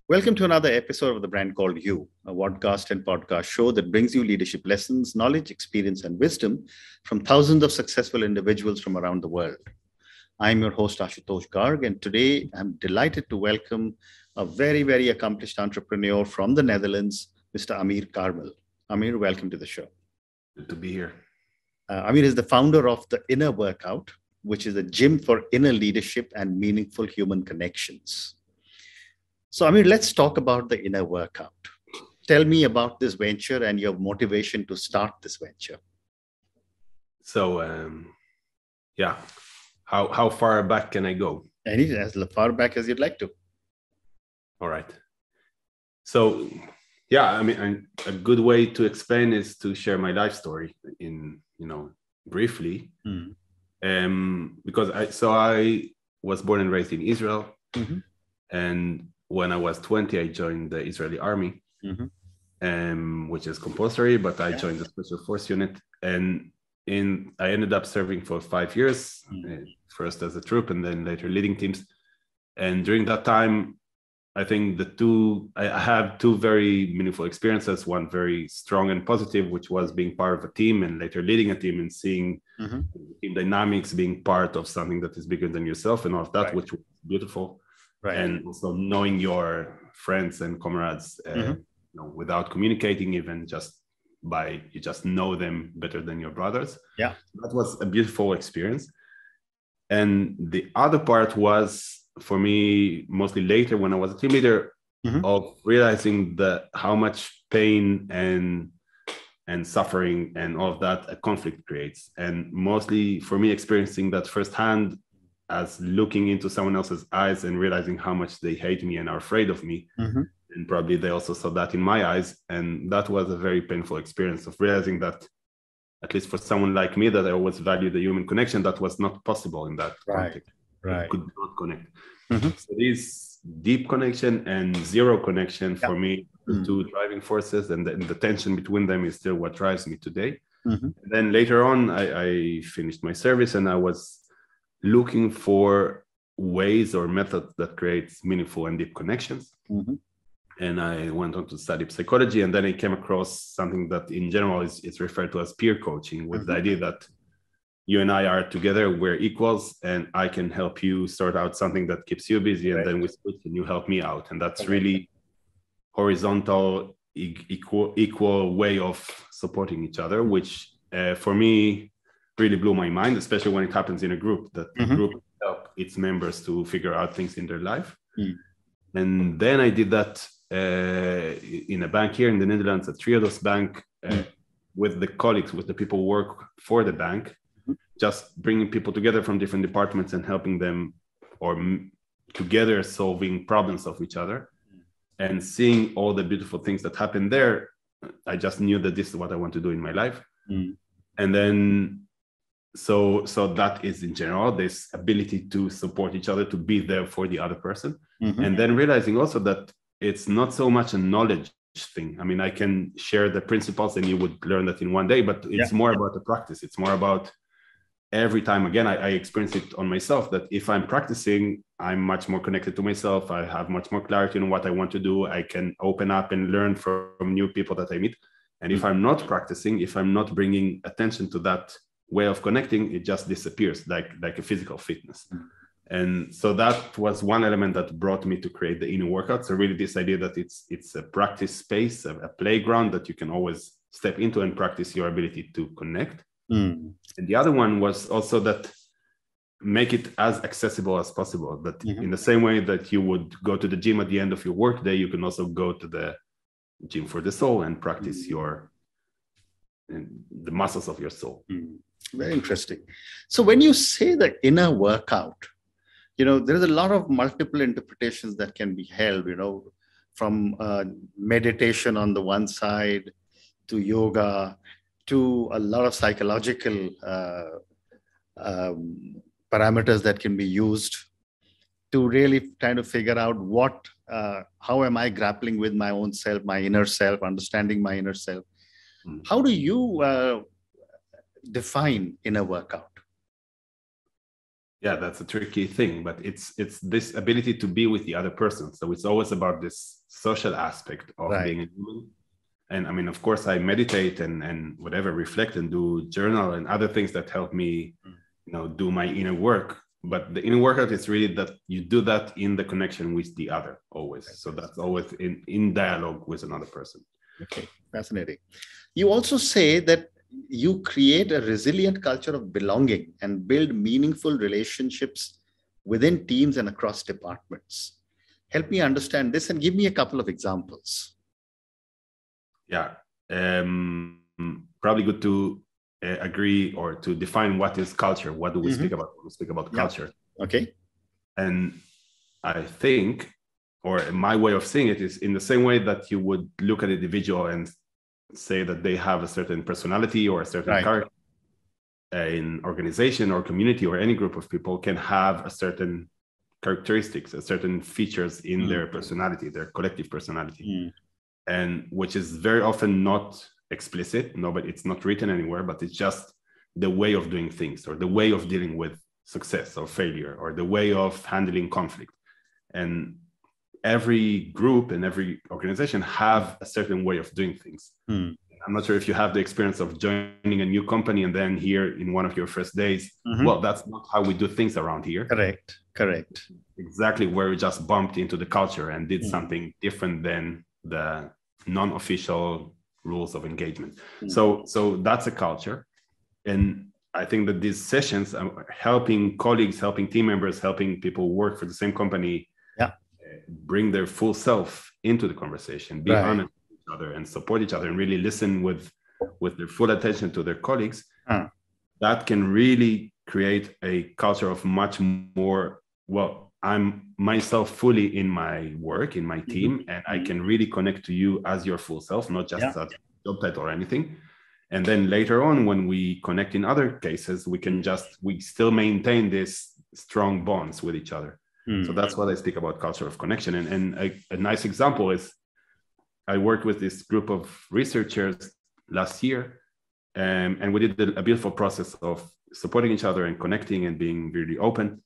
Welcome to another episode of The Brand Called You, a podcast and podcast show that brings you leadership lessons, knowledge, experience, and wisdom from thousands of successful individuals from around the world. I'm your host, Ashutosh Garg, and today I'm delighted to welcome a very, very accomplished entrepreneur from the Netherlands, Mr. Amir Carmel. Amir, welcome to the show. Good to be here. Amir is the founder of The Inner Workout, which is a gym for inner leadership and meaningful human connections. So, Amir, let's talk about the inner workout. Tell me about this venture and your motivation to start this venture. So, how far back can I go? As far back as you'd like to. All right. So, a good way to explain is to share my life story briefly. Because I was born and raised in Israel, and when I was 20, I joined the Israeli army, which is compulsory, but I joined the Special Force Unit. And I ended up serving for 5 years, first as a troop and then later leading teams. And during that time, I think I have two very meaningful experiences, one very strong and positive, which was being part of a team and later leading a team and seeing team dynamics, being part of something that is bigger than yourself and all of that, which was beautiful. Right. And also knowing your friends and comrades without communicating, even you just know them better than your brothers. Yeah, that was a beautiful experience. And the other part was for me mostly later when I was a team leader of realizing how much pain and suffering and all of that a conflict creates, and mostly for me experiencing that firsthand as looking into someone else's eyes and realizing how much they hate me and are afraid of me. And probably they also saw that in my eyes. And that was a very painful experience of realizing that, at least for someone like me, that I always valued the human connection, that was not possible in that context. Right. I could not connect. So this deep connection and zero connection for me, the two driving forces, and the tension between them is still what drives me today. And then later on, I finished my service and I was looking for ways or methods that creates meaningful and deep connections. And I went on to study psychology, and then I came across something that in general is referred to as peer coaching, with the idea that you and I are together, we're equals, and I can help you sort out something that keeps you busy, and then we switch and you help me out. And that's really horizontal, equal way of supporting each other, which for me really blew my mind, especially when it happens in a group, that the group help its members to figure out things in their life. And then I did that in a bank here in the Netherlands, at Triodos Bank, with the colleagues, with the people who work for the bank, just bringing people together from different departments and helping them together solving problems of each other, and seeing all the beautiful things that happen there. I just knew that this is what I want to do in my life. And then so that is in general this ability to support each other, to be there for the other person. And then realizing also that it's not so much a knowledge thing. I mean, I can share the principles and you would learn that in one day, but it's more about the practice. It's more about every time, again, I experience it on myself, that if I'm practicing, I'm much more connected to myself. I have much more clarity on what I want to do. I can open up and learn from new people that I meet. And if I'm not practicing, if I'm not bringing attention to that way of connecting, it just disappears like a physical fitness. And so that was one element that brought me to create the Inner Workout. So really this idea that it's a practice space, a playground that you can always step into and practice your ability to connect. And the other one was also that make it as accessible as possible, that in the same way that you would go to the gym at the end of your workday, you can also go to the gym for the soul and practice the muscles of your soul. Very interesting. So when you say the inner workout, there's a lot of multiple interpretations that can be held, from meditation on the one side to yoga to a lot of psychological parameters that can be used to really kind of figure out how am I grappling with my own self, my inner self, understanding my inner self. How do you define inner workout? Yeah, that's a tricky thing, but it's this ability to be with the other person. So it's always about this social aspect of being a human. And I mean, of course, I meditate and whatever, reflect and do journal and other things that help me, do my inner work. But the inner workout is really that you do that in the connection with the other always. So that's always in dialogue with another person. Okay, fascinating. You also say that you create a resilient culture of belonging and build meaningful relationships within teams and across departments. Help me understand this and give me a couple of examples. Yeah, probably good to agree or to define what is culture. What do we speak about when we speak about culture? Okay. And I think, or my way of seeing it is in the same way that you would look at an individual and say that they have a certain personality or a certain character. In organization or community or any group of people can have a certain characteristics, a certain features in their personality, their collective personality, and which is very often not explicit. No, but it's not written anywhere, but it's just the way of doing things or the way of dealing with success or failure or the way of handling conflict. And every group and every organization have a certain way of doing things. I'm not sure if you have the experience of joining a new company and then here in one of your first days, well, that's not how we do things around here. Correct. Exactly, where we just bumped into the culture and did something different than the non-official rules of engagement. So that's a culture. And I think that these sessions are helping colleagues, helping team members, helping people work for the same company, bring their full self into the conversation, be honest with each other and support each other and really listen with their full attention to their colleagues. That can really create a culture of much more, well, I'm myself fully in my work, in my team, and I can really connect to you as your full self, not just as a job title or anything. And then later on, when we connect in other cases, we still maintain this strong bonds with each other. So that's what I speak about culture of connection. And a nice example is I worked with this group of researchers last year, and we did a beautiful process of supporting each other and connecting and being really open.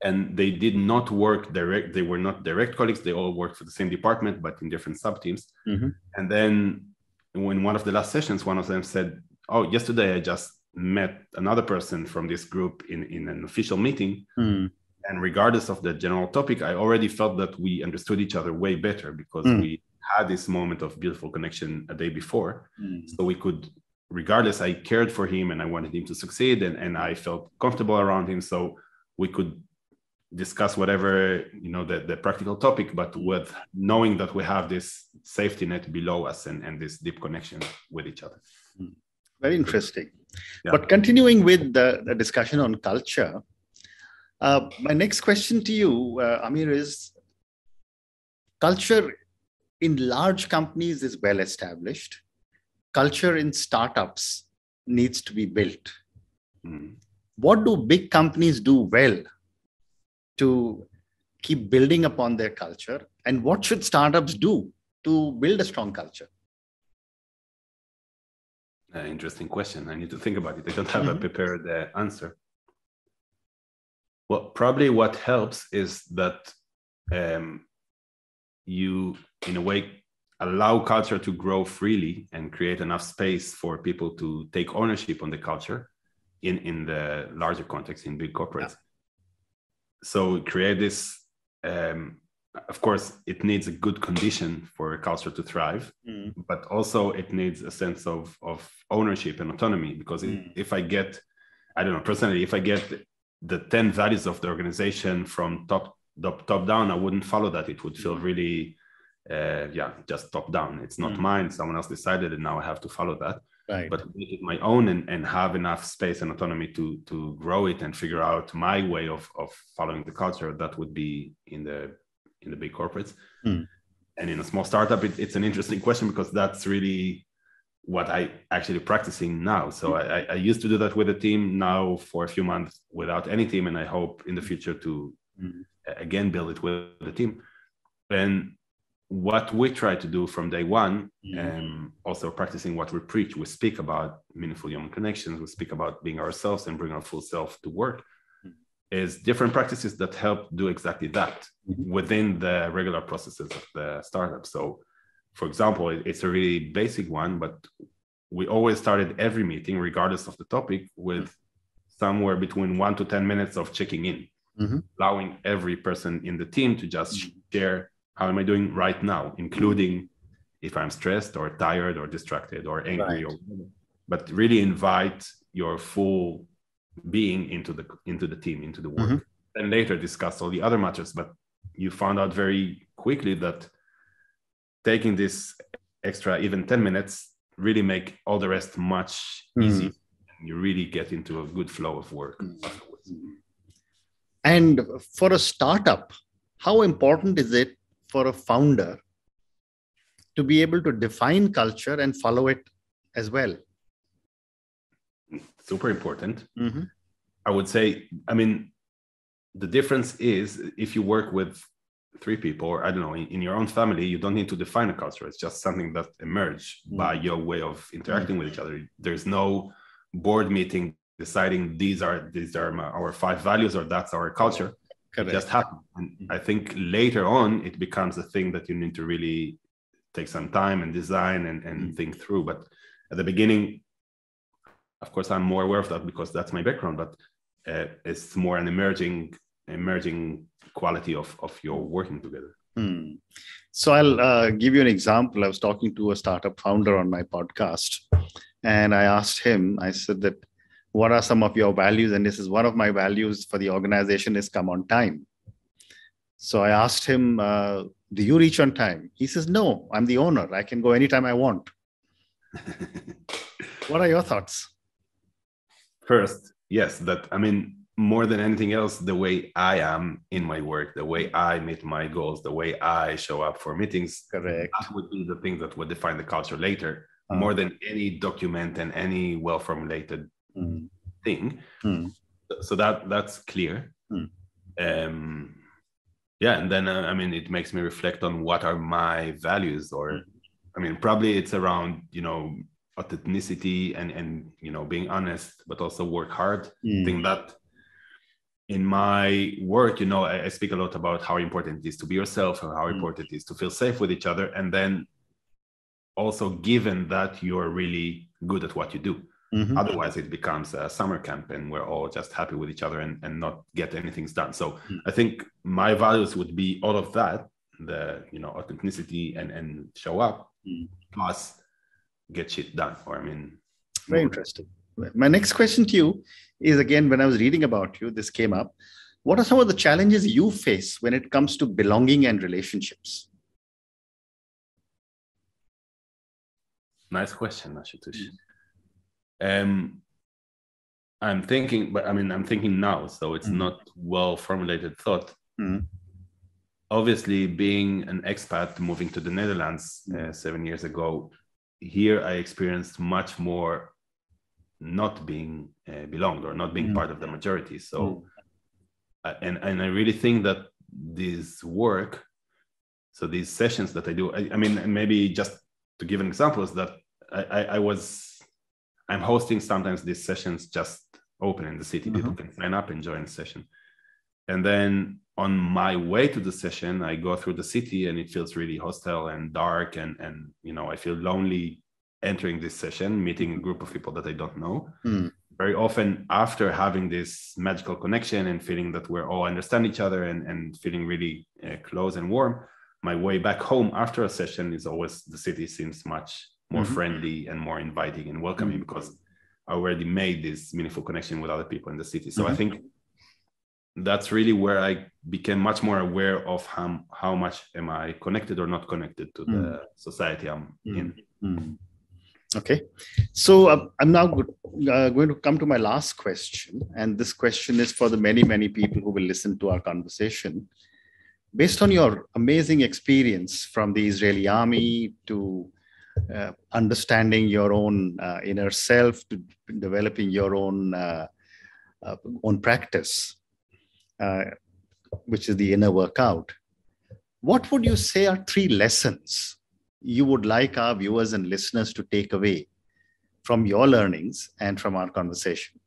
And they did not work direct. They were not direct colleagues. They all worked for the same department, but in different sub-teams. And then when one of the last sessions, one of them said, oh, yesterday I just met another person from this group in an official meeting. And regardless of the general topic, I already felt that we understood each other way better because we had this moment of beautiful connection a day before. So we could, regardless, I cared for him and I wanted him to succeed and I felt comfortable around him. So we could discuss whatever, the practical topic, but with knowing that we have this safety net below us and this deep connection with each other. Very interesting. But continuing with the discussion on culture, my next question to you, Amir, is culture in large companies is well established. Culture in startups needs to be built. What do big companies do well to keep building upon their culture? And what should startups do to build a strong culture? Interesting question. I need to think about it. I don't have a prepared answer. Well, probably what helps is that you, in a way, allow culture to grow freely and create enough space for people to take ownership on the culture in the larger context in big corporates. So create this, of course, it needs a good condition for a culture to thrive, but also it needs a sense of ownership and autonomy. Because if I get, I don't know, personally, if I get the 10 values of the organization from top down, I wouldn't follow that. It would feel really, just top down. It's not mine. Someone else decided and now I have to follow that. But make it my own and have enough space and autonomy to grow it and figure out my way of following the culture. That would be in the big corporates. And in a small startup, it's an interesting question because that's really what I actually practicing now. So I used to do that with a team, now for a few months without any team. And I hope in the future to again build it with the team. And what we try to do from day one, also practicing what we preach, we speak about meaningful human connections, we speak about being ourselves and bring our full self to work. is different practices that help do exactly that within the regular processes of the startup. So, for example, it's a really basic one, but we always started every meeting, regardless of the topic, with somewhere between 1 to 10 minutes of checking in, allowing every person in the team to just share, how am I doing right now, including if I'm stressed or tired or distracted or angry, but really invite your full being into the team, into the work, and later discuss all the other matters. But you found out very quickly that taking this extra even 10 minutes really make all the rest much easier. You really get into a good flow of work afterwards. And for a startup, how important is it for a founder to be able to define culture and follow it as well? Super important. I would say, I mean, the difference is if you work with 3 people, or I don't know, in your own family, you don't need to define a culture. It's just something that emerged by your way of interacting with each other. There's no board meeting deciding these are our 5 values or that's our culture. Correct. It just happens. And I think later on, it becomes a thing that you need to really take some time and design and think through. But at the beginning, of course, I'm more aware of that because that's my background, but it's more an emerging quality of your working together. So I'll give you an example. I was talking to a startup founder on my podcast, and I asked him, I said that, what are some of your values? And this is one of my values for the organization is come on time. So I asked him, do you reach on time? He says, no, I'm the owner. I can go anytime I want. What are your thoughts? First, yes, that, I mean, more than anything else, the way I am in my work, the way I meet my goals, the way I show up for meetings, correct, that would be the thing that would define the culture later, more than any document and any well-formulated thing. So that's clear. Yeah, and then I mean, it makes me reflect on what are my values, or I mean, probably it's around, you know, authenticity and you know, being honest, but also work hard. I think that in my work, you know, I speak a lot about how important it is to be yourself and how important it is to feel safe with each other. And then also given that you're really good at what you do. Otherwise it becomes a summer camp and we're all just happy with each other and not get anything done. So I think my values would be all of that, the, you know, authenticity and show up, plus get shit done. Or I mean, very interesting. My next question to you is, again, when I was reading about you, this came up. What are some of the challenges you face when it comes to belonging and relationships? Nice question, Ashutosh. I'm thinking, but I mean, I'm thinking now, so it's not well formulated thought. Obviously, being an expat moving to the Netherlands 7 years ago, here I experienced much more not being belonged or not being part of the majority. So, and I really think that this work, so these sessions that I do, I mean, maybe just to give an example is that I'm hosting sometimes these sessions just open in the city. People can sign up and join the session. And then on my way to the session, I go through the city and it feels really hostile and dark. And you know, I feel lonely entering this session, meeting a group of people that I don't know. Very often after having this magical connection and feeling that we're all understand each other and feeling really close and warm, my way back home after a session is always the city seems much more friendly and more inviting and welcoming because I already made this meaningful connection with other people in the city. So I think that's really where I became much more aware of how much am I connected or not connected to the society I'm in. Okay. So I'm now going to come to my last question. And this question is for the many, many people who will listen to our conversation. Based on your amazing experience from the Israeli army to understanding your own inner self, to developing your own practice, which is the inner workout, what would you say are 3 lessons you would like our viewers and listeners to take away from your learnings and from our conversation?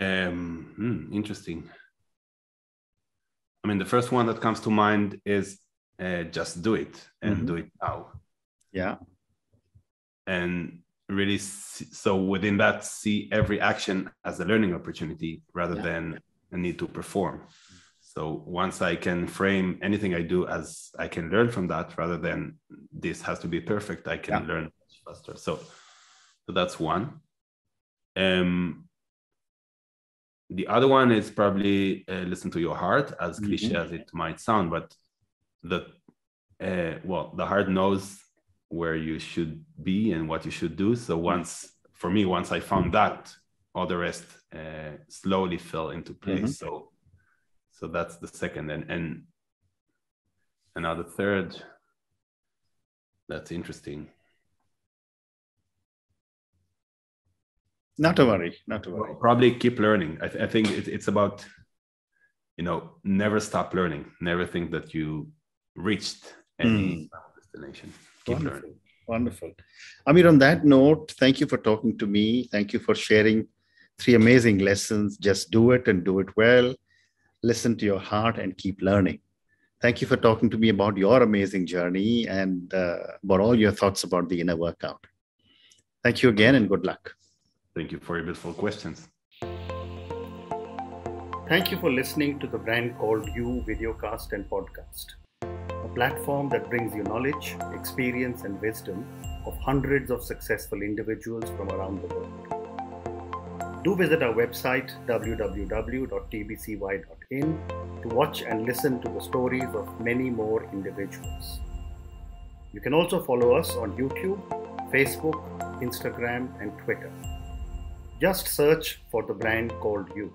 Interesting. I mean, the first one that comes to mind is just do it and do it now. Yeah. And really, so within that, see every action as a learning opportunity rather than a need to perform. So once I can frame anything I do as I can learn from that, rather than this has to be perfect, I can learn much faster. So that's one. The other one is probably listen to your heart, as cliche as it might sound, but the heart knows where you should be and what you should do. So once I found that, all the rest slowly fell into place. So that's the second. And another third, that's interesting. Not to worry. Well, probably keep learning. I think it's about, never stop learning. Never think that you reached any destination. Keep learning. Wonderful. Amir, on that note, thank you for talking to me. Thank you for sharing 3 amazing lessons. Just do it and do it well. Listen to your heart and keep learning. Thank you for talking to me about your amazing journey and about all your thoughts about the inner workout. Thank you again and good luck. Thank you for your beautiful questions. Thank you for listening to the Brand Called You videocast and podcast, a platform that brings you knowledge, experience, and wisdom of hundreds of successful individuals from around the world. Do visit our website www.tbcy.in to watch and listen to the stories of many more individuals. You can also follow us on YouTube, Facebook, Instagram, and Twitter. Just search for the Brand Called You.